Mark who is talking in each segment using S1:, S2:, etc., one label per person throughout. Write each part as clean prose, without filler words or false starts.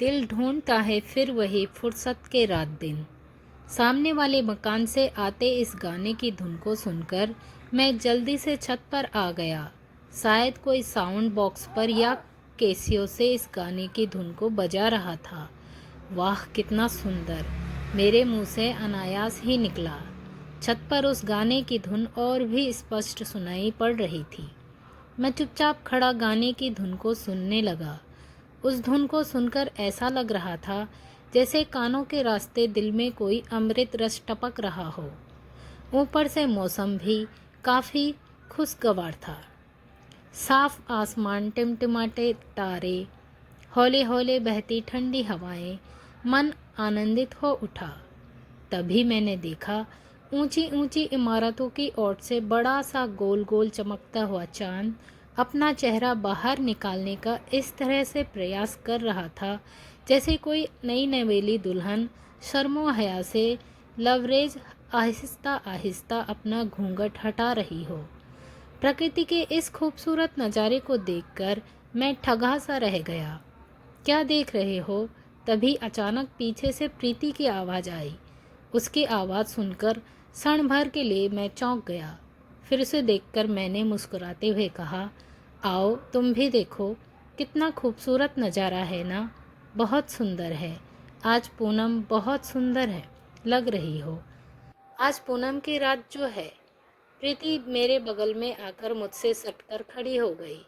S1: दिल ढूंढता है फिर वही फुर्सत के रात दिन। सामने वाले मकान से आते इस गाने की धुन को सुनकर मैं जल्दी से छत पर आ गया। शायद कोई साउंड बॉक्स पर या केसियो से इस गाने की धुन को बजा रहा था। वाह कितना सुंदर, मेरे मुंह से अनायास ही निकला। छत पर उस गाने की धुन और भी स्पष्ट सुनाई पड़ रही थी। मैं चुपचाप खड़ा गाने की धुन को सुनने लगा। उस धुन को सुनकर ऐसा लग रहा था जैसे कानों के रास्ते दिल में कोई अमृत रस टपक रहा हो। ऊपर से मौसम भी काफ़ी खुशगवार था। साफ आसमान, टिमटिमाते तारे, हौले हौले बहती ठंडी हवाएं, मन आनंदित हो उठा। तभी मैंने देखा ऊंची ऊंची इमारतों की ओर से बड़ा सा गोल गोल चमकता हुआ चांद अपना चेहरा बाहर निकालने का इस तरह से प्रयास कर रहा था जैसे कोई नई नवेली दुल्हन शर्मो हया से लवरेज आहिस्ता आहिस्ता अपना घूंघट हटा रही हो। प्रकृति के इस खूबसूरत नज़ारे को देखकर मैं ठगा सा रह गया। क्या देख रहे हो? तभी अचानक पीछे से प्रीति की आवाज़ आई। उसकी आवाज़ सुनकर क्षण भर के लिए मैं चौंक गया। फिर उसे देखकर मैंने मुस्कुराते हुए कहा, आओ तुम भी देखो, कितना खूबसूरत नज़ारा है ना। बहुत सुंदर है। आज पूनम बहुत सुंदर है लग रही हो। आज पूनम की रात जो है। प्रीति मेरे बगल में आकर मुझसे सटकर खड़ी हो गई।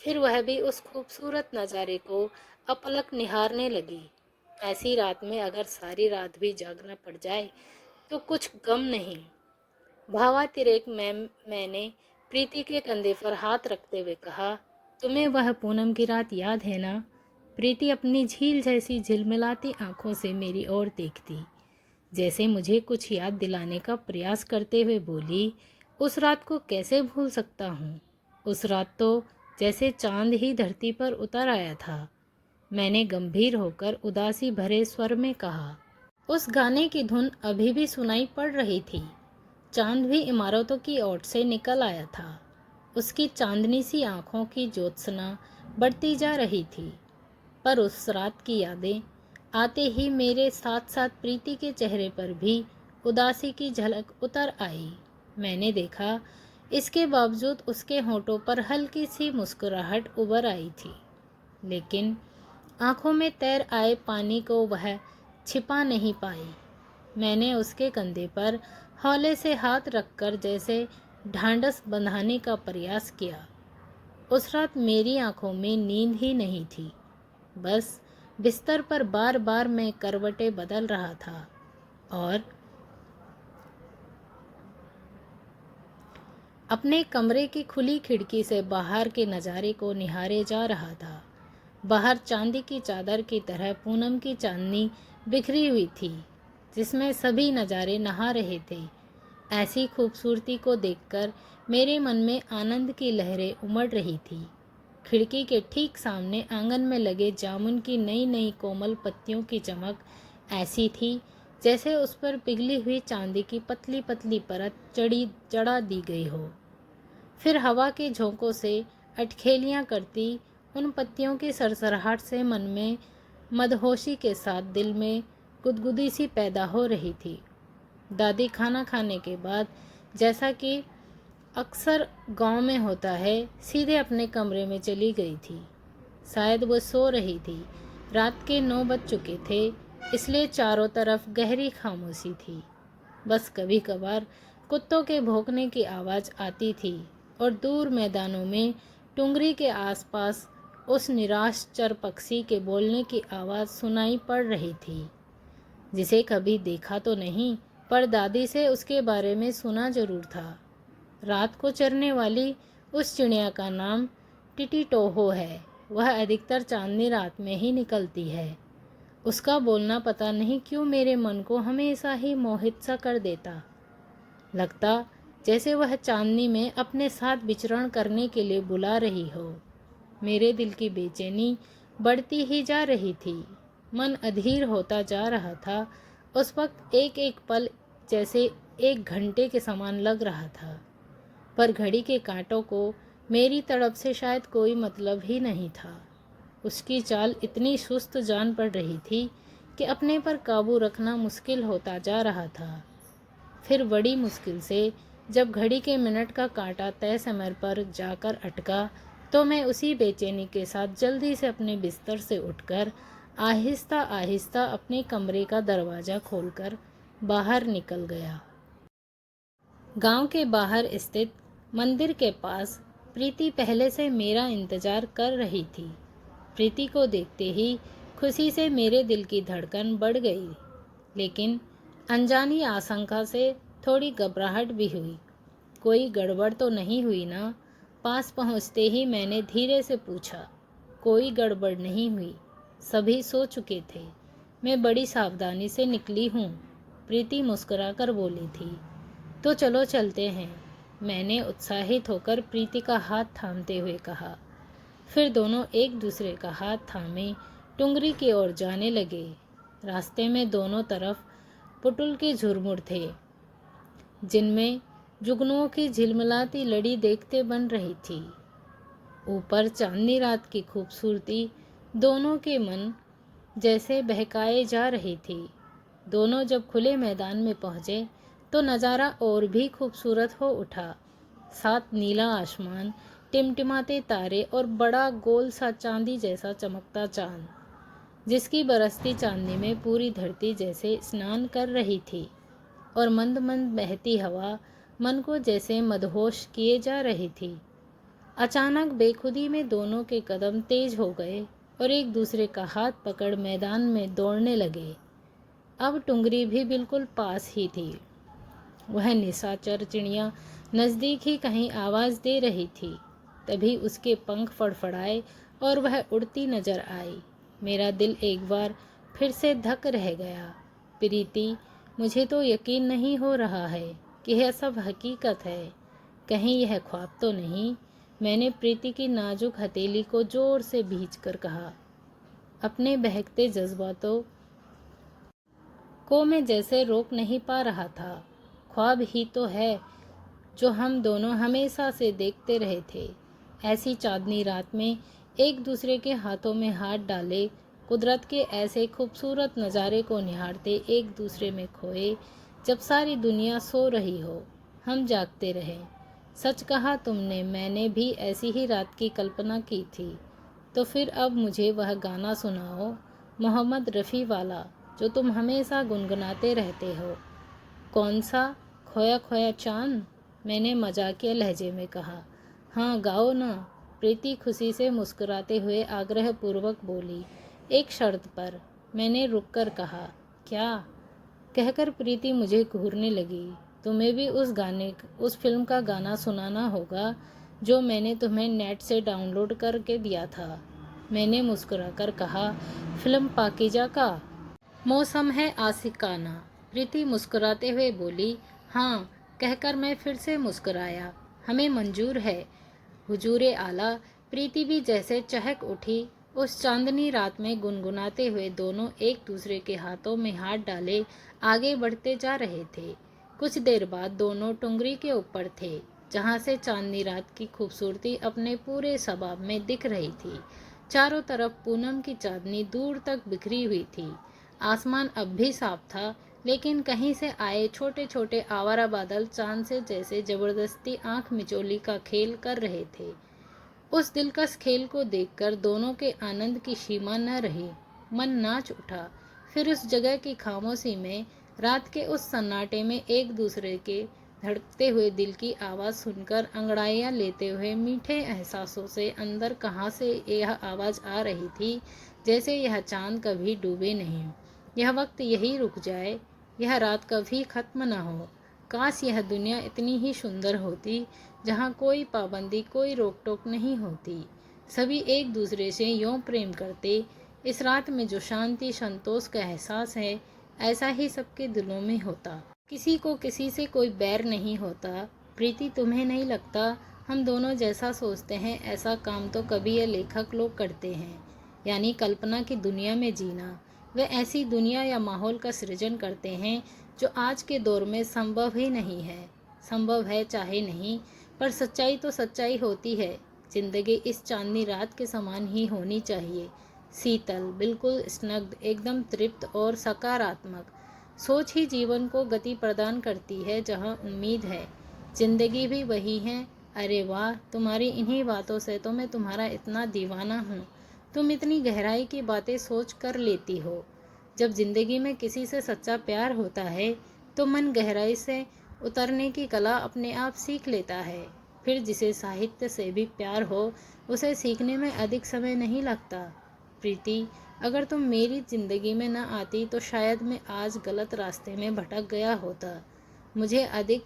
S1: फिर वह भी उस खूबसूरत नज़ारे को अपलक निहारने लगी। ऐसी रात में अगर सारी रात भी जागना पड़ जाए तो कुछ गम नहीं। भावातिरेक में मैंने प्रीति के कंधे पर हाथ रखते हुए कहा, तुम्हें वह पूनम की रात याद है ना? प्रीति अपनी झील जैसी झिलमिलाती आंखों से मेरी ओर देखती, जैसे मुझे कुछ याद दिलाने का प्रयास करते हुए बोली, उस रात को कैसे भूल सकता हूँ। उस रात तो जैसे चांद ही धरती पर उतर आया था। मैंने गंभीर होकर उदासी भरे स्वर में कहा। उस गाने की धुन अभी भी सुनाई पड़ रही थी। चांद भी इमारतों की ओर से निकल आया था। उसकी चांदनी सी आंखों की ज्योत्सना बढ़ती जा रही थी। पर उस रात की यादें आते ही मेरे साथ साथ प्रीति के चेहरे पर भी उदासी की झलक उतर आई। मैंने देखा इसके बावजूद उसके होठों पर हल्की सी मुस्कुराहट उभर आई थी, लेकिन आंखों में तैर आए पानी को वह छिपा नहीं पाई। मैंने उसके कंधे पर हौले से हाथ रखकर जैसे ढांढस बंधाने का प्रयास किया। उस रात मेरी आंखों में नींद ही नहीं थी। बस बिस्तर पर बार बार मैं करवटें बदल रहा था और अपने कमरे की खुली खिड़की से बाहर के नज़ारे को निहारे जा रहा था। बाहर चांदी की चादर की तरह पूनम की चांदनी बिखरी हुई थी, जिसमें सभी नज़ारे नहा रहे थे। ऐसी खूबसूरती को देखकर मेरे मन में आनंद की लहरें उमड़ रही थी। खिड़की के ठीक सामने आंगन में लगे जामुन की नई नई कोमल पत्तियों की चमक ऐसी थी जैसे उस पर पिघली हुई चांदी की पतली पतली परत चढ़ा दी गई हो। फिर हवा के झोंकों से अटखेलियाँ करती उन पत्तियों की सरसराहट से मन में मदहोशी के साथ दिल में गुदगुदी सी पैदा हो रही थी। दादी खाना खाने के बाद, जैसा कि अक्सर गांव में होता है, सीधे अपने कमरे में चली गई थी। शायद वो सो रही थी। रात के 9 बज चुके थे, इसलिए चारों तरफ गहरी खामोशी थी। बस कभी कभार कुत्तों के भौंकने की आवाज़ आती थी और दूर मैदानों में टुंगरी के आसपास उस निराश चर पक्षी के बोलने की आवाज़ सुनाई पड़ रही थी, जिसे कभी देखा तो नहीं, पर दादी से उसके बारे में सुना जरूर था। रात को चरने वाली उस चिड़िया का नाम टिटीटोहो है। वह अधिकतर चांदनी रात में ही निकलती है। उसका बोलना पता नहीं क्यों मेरे मन को हमेशा ही मोहित सा कर देता। लगता जैसे वह चांदनी में अपने साथ विचरण करने के लिए बुला रही हो। मेरे दिल की बेचैनी बढ़ती ही जा रही थी। मन अधीर होता जा रहा था। उस वक्त एक एक पल जैसे 1 घंटे के समान लग रहा था, पर घड़ी के कांटों को मेरी तड़प से शायद कोई मतलब ही नहीं था। उसकी चाल इतनी सुस्त जान पड़ रही थी कि अपने पर काबू रखना मुश्किल होता जा रहा था। फिर बड़ी मुश्किल से जब घड़ी के मिनट का कांटा तय समय पर जाकर अटका तो मैं उसी बेचैनी के साथ जल्दी से अपने बिस्तर से उठकर आहिस्ता आहिस्ता अपने कमरे का दरवाज़ा खोलकर बाहर निकल गया। गांव के बाहर स्थित मंदिर के पास प्रीति पहले से मेरा इंतजार कर रही थी। प्रीति को देखते ही खुशी से मेरे दिल की धड़कन बढ़ गई, लेकिन अनजानी आशंका से थोड़ी घबराहट भी हुई। कोई गड़बड़ तो नहीं हुई ना? पास पहुंचते ही मैंने धीरे से पूछा। कोई गड़बड़ नहीं हुई, सभी सो चुके थे। मैं बड़ी सावधानी से निकली हूँ, प्रीति मुस्कुराकर बोली थी। तो चलो चलते हैं, मैंने उत्साहित होकर प्रीति का हाथ थामते हुए कहा। फिर दोनों एक दूसरे का हाथ थामे टुंगरी की ओर जाने लगे। रास्ते में दोनों तरफ पुटुल के झुरमुर थे, जिनमें जुगनुओं की झिलमिलाती लड़ी देखते बन रही थी। ऊपर चांदनी रात की खूबसूरती दोनों के मन जैसे बहकाए जा रही थी। दोनों जब खुले मैदान में पहुँचे तो नज़ारा और भी खूबसूरत हो उठा। साथ नीला आसमान, टिमटिमाते तारे और बड़ा गोल सा चांदी जैसा चमकता चांद, जिसकी बरसती चांदनी में पूरी धरती जैसे स्नान कर रही थी, और मंद मंद बहती हवा मन को जैसे मदहोश किए जा रही थी। अचानक बेखुदी में दोनों के कदम तेज हो गए और एक दूसरे का हाथ पकड़ मैदान में दौड़ने लगे। अब टुंगरी भी बिल्कुल पास ही थी। वह निशाचर चिड़िया नज़दीक ही कहीं आवाज़ दे रही थी। तभी उसके पंख फड़फड़ाए और वह उड़ती नजर आई। मेरा दिल एक बार फिर से धक रह गया। प्रीति, मुझे तो यकीन नहीं हो रहा है कि यह सब हकीकत है। कहीं यह ख्वाब तो नहीं? मैंने प्रीति की नाजुक हथेली को जोर से भींचकर कहा। अपने बहकते जज्बातों को मैं जैसे रोक नहीं पा रहा था। ख्वाब ही तो है जो हम दोनों हमेशा से देखते रहे थे। ऐसी चांदनी रात में एक दूसरे के हाथों में हाथ डाले, कुदरत के ऐसे खूबसूरत नज़ारे को निहारते एक दूसरे में खोए। जब सारी दुनिया सो रही हो, हम जागते रहे। सच कहा तुमने, मैंने भी ऐसी ही रात की कल्पना की थी। तो फिर अब मुझे वह गाना सुनाओ, मोहम्मद रफ़ी वाला, जो तुम हमेशा गुनगुनाते रहते हो। कौन सा? खोया खोया चांद? मैंने मजाकिया लहजे में कहा। हाँ, गाओ ना। प्रीति खुशी से मुस्कुराते हुए आग्रहपूर्वक बोली। एक शर्त पर, मैंने रुककर कहा। क्या? कहकर प्रीति मुझे घूरने लगी। तुम्हें भी उस फिल्म का गाना सुनाना होगा जो मैंने तुम्हें नेट से डाउनलोड करके दिया था। मैंने मुस्कुराकर कहा। फिल्म पाकीज़ा का? मौसम है आशिकाना, प्रीति मुस्कुराते हुए बोली। हाँ, कहकर मैं फिर से मुस्कुराया। हमें मंजूर है हुजूरे आला। प्रीति भी जैसे चहक उठी। उस चांदनी रात में गुनगुनाते हुए दोनों एक दूसरे के हाथों में हाथ डाले आगे बढ़ते जा रहे थे। कुछ देर बाद दोनों टुंगरी के ऊपर थे, जहाँ से चांदनी रात की खूबसूरती अपने पूरे शबाब में दिख रही थी। चारों तरफ पूनम की चांदनी दूर तक बिखरी हुई थी। आसमान अब भी साफ था, लेकिन कहीं से आए छोटे छोटे आवारा बादल चांद से जैसे जबरदस्ती आंख मिचोली का खेल कर रहे थे। उस दिलकश खेल को देखकर दोनों के आनंद की सीमा न रही। मन नाच उठा। फिर उस जगह की खामोशी में, रात के उस सन्नाटे में एक दूसरे के धड़कते हुए दिल की आवाज़ सुनकर अंगड़ाइयाँ लेते हुए मीठे एहसासों से अंदर कहाँ से यह आवाज़ आ रही थी, जैसे यह चांद कभी डूबे नहीं, यह वक्त यही रुक जाए, यह रात कभी ख़त्म न हो। काश यह दुनिया इतनी ही सुंदर होती, जहाँ कोई पाबंदी, कोई रोक टोक नहीं होती। सभी एक दूसरे से यूँ प्रेम करते। इस रात में जो शांति संतोष का एहसास है, ऐसा ही सबके दिलों में होता। किसी को किसी से कोई बैर नहीं होता। प्रीति, तुम्हें नहीं लगता हम दोनों जैसा सोचते हैं ऐसा काम तो कभी ये लेखक लोग करते हैं, यानी कल्पना की दुनिया में जीना। वे ऐसी दुनिया या माहौल का सृजन करते हैं जो आज के दौर में संभव ही नहीं है। संभव है चाहे नहीं, पर सच्चाई तो सच्चाई होती है। जिंदगी इस चांदनी रात के समान ही होनी चाहिए, शीतल, बिल्कुल स्निग्ध, एकदम तृप्त और सकारात्मक। सोच ही जीवन को गति प्रदान करती है जहाँ उम्मीद है। जिंदगी भी वही है। अरे वाह, तुम्हारी इन्हीं बातों से तो मैं तुम्हारा इतना दीवाना हूँ। तुम इतनी गहराई की बातें सोच कर लेती हो। जब जिंदगी में किसी से सच्चा प्यार होता है तो मन गहराई से उतरने की कला अपने आप सीख लेता है। फिर जिसे साहित्य से भी प्यार हो उसे सीखने में अधिक समय नहीं लगता। प्रीति, अगर तुम मेरी जिंदगी में न आती तो शायद मैं आज गलत रास्ते में भटक गया होता। मुझे अधिक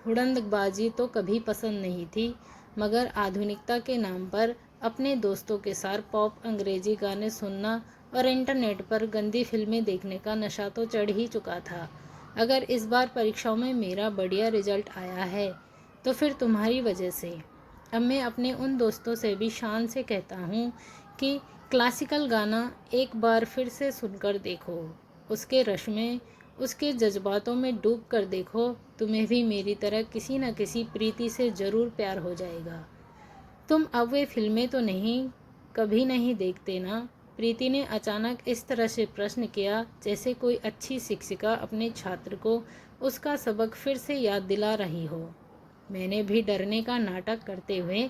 S1: हुड़दंगबाजी तो कभी पसंद नहीं थी, मगर आधुनिकता के नाम पर अपने दोस्तों के साथ पॉप अंग्रेजी गाने सुनना और इंटरनेट पर गंदी फिल्में देखने का नशा तो चढ़ ही चुका था। अगर इस बार परीक्षाओं में मेरा बढ़िया रिजल्ट आया है तो फिर तुम्हारी वजह से। अब मैं अपने उन दोस्तों से भी शान से कहता हूँ कि क्लासिकल गाना एक बार फिर से सुनकर देखो, उसके रस में, उसके जज्बातों में डूब कर देखो। तुम्हें भी मेरी तरह किसी न किसी प्रीति से ज़रूर प्यार हो जाएगा। तुम अब वे फिल्में तो नहीं, कभी नहीं देखते ना? प्रीति ने अचानक इस तरह से प्रश्न किया जैसे कोई अच्छी शिक्षिका अपने छात्र को उसका सबक फिर से याद दिला रही हो। मैंने भी डरने का नाटक करते हुए